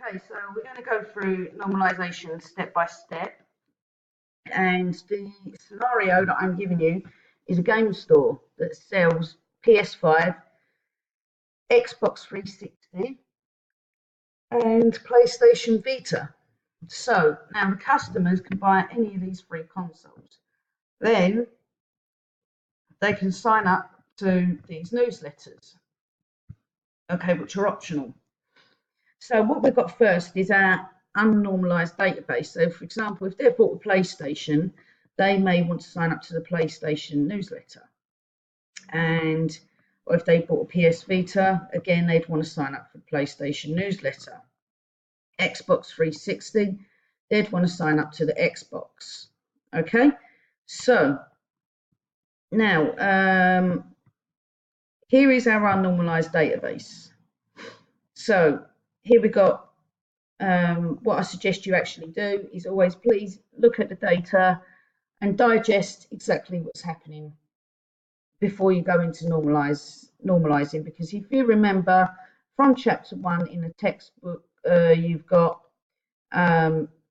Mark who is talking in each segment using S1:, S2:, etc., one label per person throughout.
S1: Okay, so we're going to go through normalisation step by step, and the scenario that I'm giving you is a game store that sells PS5, Xbox 360 and PlayStation Vita. So now the customers can buy any of these three consoles. Then they can sign up to these newsletters, okay, which are optional. So what we've got first is our unnormalised database. So for example, if they've bought a PlayStation, they may want to sign up to the PlayStation newsletter. And or if they bought a PS Vita, again, they'd want to sign up for the PlayStation newsletter. Xbox 360, they'd want to sign up to the Xbox. Okay, so now here is our unnormalised database. So here we got what I suggest you actually do is always please look at the data and digest exactly what's happening before you go into normalising, because if you remember from chapter 1 in the textbook, you've got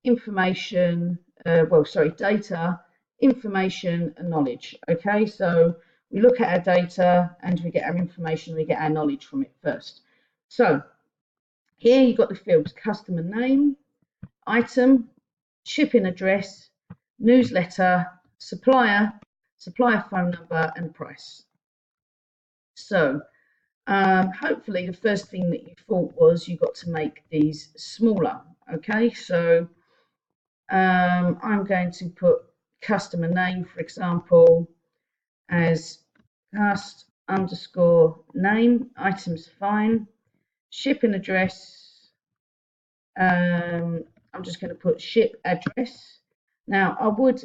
S1: information, data, information and knowledge. Okay, so we look at our data and we get our information, we get our knowledge from it first. So here you've got the fields: customer name, item, shipping address, newsletter, supplier, supplier phone number and price. So hopefully the first thing that you thought was you got to make these smaller. Okay, so I'm going to put customer name, for example, as cust underscore name, items fine, shipping address, I'm just going to put ship address. Now I would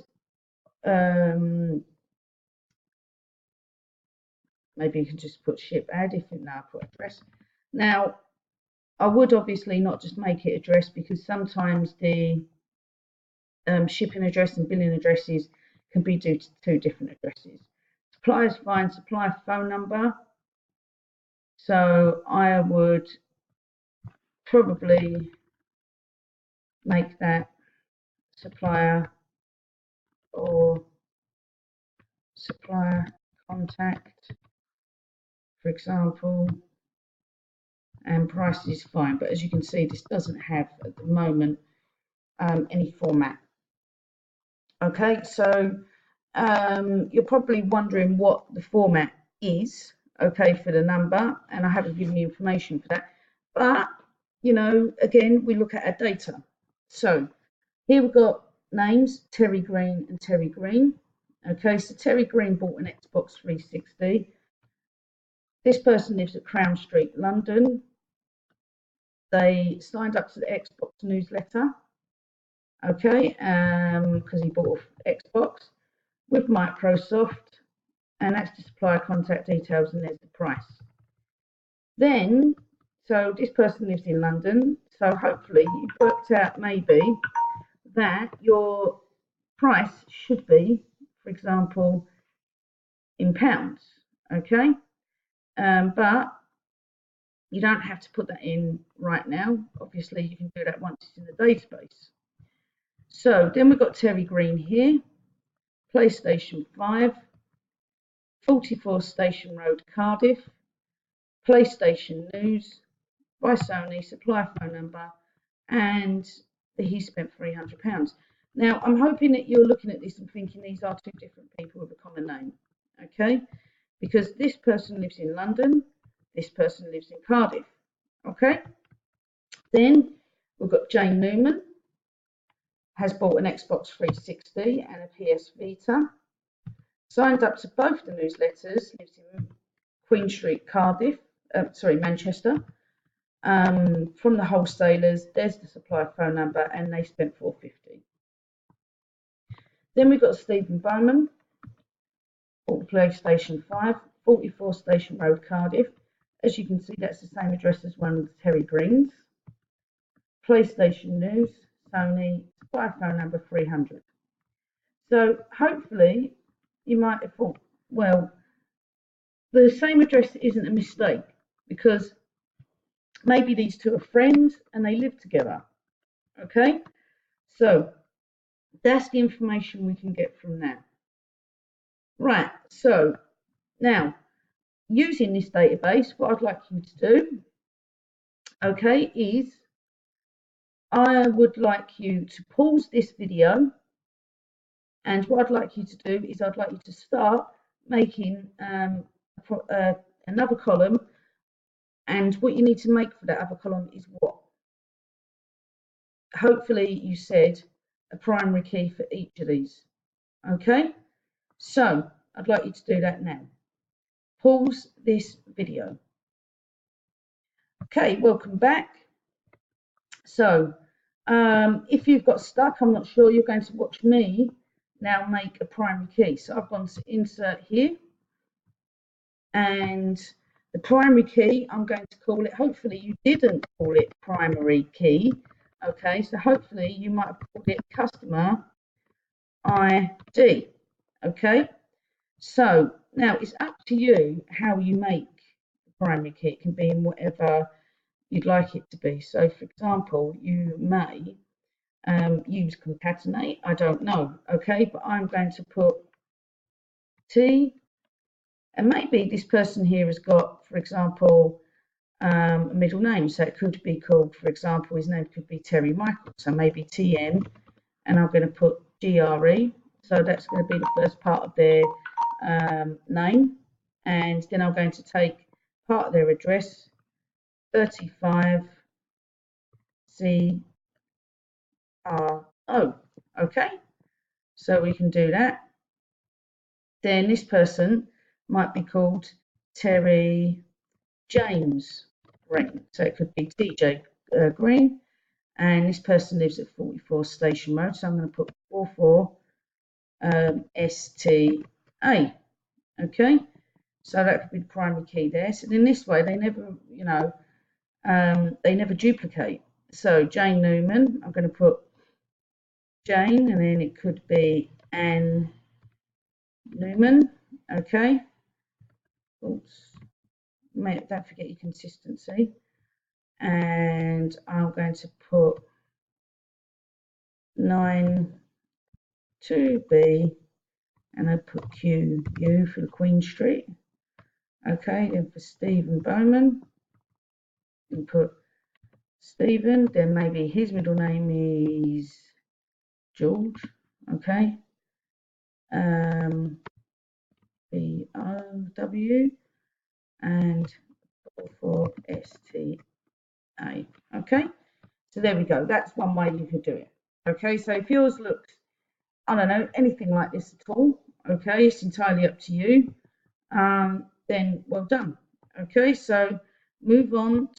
S1: maybe you can just put ship add if you now put address. Now I would obviously not just make it address, because sometimes the shipping address and billing addresses can be due to two different addresses. Supplier's fine, supplier phone number. So I would probably make that supplier or supplier contact, for example, and price is fine. But as you can see, this doesn't have at the moment any format. Okay, so you're probably wondering what the format is, okay, for the number, and I haven't given you information for that. But you know, again, we look at our data. So here we've got names, Terry Green and Terry Green. Okay, so Terry Green bought an Xbox 360. This person lives at Crown Street, London. They signed up to the Xbox newsletter, okay, because he bought Xbox with Microsoft, and that's the supplier contact details, and there's the price. Then, so this person lives in London, so hopefully you've worked out maybe that your price should be, for example, in pounds, okay? But you don't have to put that in right now. Obviously, you can do that once it's in the database. So then we've got Terry Green here, PlayStation 5, 44 Station Road, Cardiff, PlayStation News, by Sony, supplier phone number, and he spent £300. Now, I'm hoping that you're looking at this and thinking these are two different people with a common name, okay? Because this person lives in London, this person lives in Cardiff, okay? Then we've got Jane Newman, has bought an Xbox 360 and a PS Vita, signed up to both the newsletters, lives in Queen Street, Manchester. From the wholesalers, there's the supplier phone number, and they spent £450. Then we've got Stephen Bowman, bought the PlayStation 5, 44 Station Road, Cardiff. As you can see, that's the same address as one of the Terry Greens. PlayStation News, Sony, supplier phone number 300. So hopefully you might have thought, well, the same address isn't a mistake, because maybe these two are friends and they live together. Okay, so that's the information we can get from that. Right, so now using this database, what I'd like you to do, okay, is I would like you to pause this video, and what I'd like you to do is I'd like you to start making another column, and what you need to make for that other column is what? Hopefully you said a primary key for each of these. Okay, so I'd like you to do that now. Pause this video. Okay, welcome back. So if you've got stuck, I'm not sure, you're going to watch me now make a primary key. So I've gone to insert here, and the primary key, I'm going to call it, hopefully you didn't call it primary key. Okay, so hopefully you might have called it customer ID. Okay, so now it's up to you how you make the primary key. It can be in whatever you'd like it to be. So for example, you may use concatenate, I don't know, okay, but I'm going to put T, and maybe this person here has got, for example, a middle name, so it could be called, for example, his name could be Terry Michael, so maybe TM, and I'm going to put GRE, so that's going to be the first part of their name, and then I'm going to take part of their address, 35 CRO, okay, so we can do that. Then this person might be called Terry James Green, so it could be TJ Green, and this person lives at 44 Station Road, so I'm going to put 44 STA. Okay, so that could be the primary key there. So in this way, they never, you know, they never duplicate. So Jane Newman, I'm going to put Jane, and then it could be Anne Newman. Okay. Oops. Don't forget your consistency. And I'm going to put 9 2B, and I put QU for the Queen Street. Okay, then for Stephen Bowman, and put Stephen, then maybe his middle name is George. Okay, BOW, and for STA. Okay, so there we go. That's one way you could do it. Okay, so if yours looks, I don't know, anything like this at all, okay, it's entirely up to you, then well done. Okay, so move on